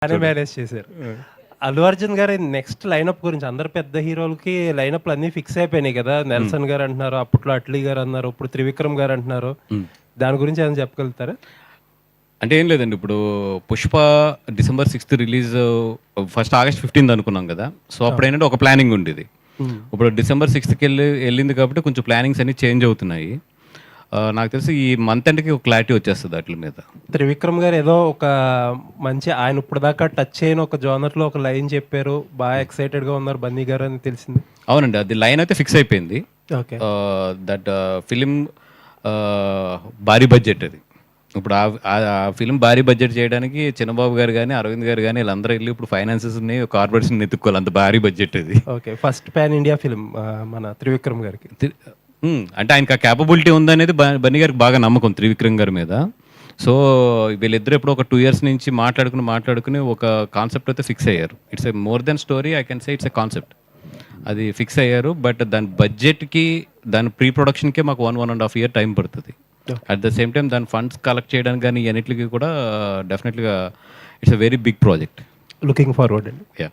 బానే మేనేజ్ చేశారు. అల్లు అర్జున్ గారి నెక్స్ట్ లైనప్ గురించి అందరు పెద్ద హీరోలకి లైనప్‌లు అన్నీ ఫిక్స్ అయిపోయినాయి కదా! నెల్సన్ గారు అంటున్నారు, అప్పట్లో అట్లీ గారు అన్నారు, ఇప్పుడు త్రివిక్రమ్ గారు అంటున్నారు. దాని గురించి ఏమైనా చెప్పగలుగుతారా? అంటే ఏం లేదండి. ఇప్పుడు 'పుష్ప' డిసెంబర్ 6థ్ రిలీజ్ ఫస్ట్ ఆగస్ట్ 15 అనుకున్నాం కదా! సో అప్పుడేంటంటే ఒక ప్లానింగ్ ఉండేది. ఇప్పుడు డిసెంబర్ 6థ్‌కి ఎళ్ళింది కాబట్టి కొంచెం ప్లానింగ్స్ అన్నీ చేంజ్ అవుతున్నాయి. నాకు తెలిసి ఈ మంత్ ఎండ్‌కి ఒక క్లారిటీ వచ్చేస్తది ఆటిల మీద. త్రివిక్రమ్ గారు ఏదో ఒక మంచి ఆయన ఇప్పటిదాకా టచ్ చేయని ఒక జోనర్‌లో ఒక లైన్ చెప్పారు. బాగా ఎక్సైటెడ్‌గా ఉన్నారు బన్నీ గారు అని తెలిసింది. అవునండి. అది లైన్ అయితే ఫిక్స్ అయిపోయింది. ఓకే. దట్ ఫిలిం భారీ బడ్జెట్ అది. ఇప్పుడు ఫిలిం భారీ బడ్జెట్ చేయడానికి చిన్నబాబు గారు గాని, అరవింద్ గారు గాని వీళ్ళందరూ ఎళ్లి ఇప్పుడు ఫైనాన్సెస్‌ని, కార్పొరేషన్‌ని ఎతుక్కోవాలి. అంత భారీ బడ్జెట్ అది. Okay. First pan India film మన త్రివిక్రమ్ గారికి. అంటే ఆయనకి ఆ కేపబిలిటీ ఉందనేది బన్నీ గారికి బాగా నమ్మకం త్రివిక్రమ్ గారి మీద. సో వీళ్ళిద్దరూ ఎప్పుడో ఒక 2 ఇయర్స్ నుంచి మాట్లాడుకుని ఒక కాన్సెప్ట్ అయితే ఫిక్స్ అయ్యారు. It's a more than story, I can say it's a concept. అది ఫిక్స్ అయ్యారు. బట్ దాని బడ్జెట్‌కి, దాని ప్రీ ప్రొడక్షన్‌కే మాకు 1.5 ఇయర్ టైం పడుతది. అట్ ద సేమ్ టైమ్ దాని ఫండ్స్ కలెక్ట్ చేయడానికి గానీ, ఇయన్నిట్లికి కూడా డెఫినెట్‌గా it's a very big project. Looking forward అండి. యాహ్!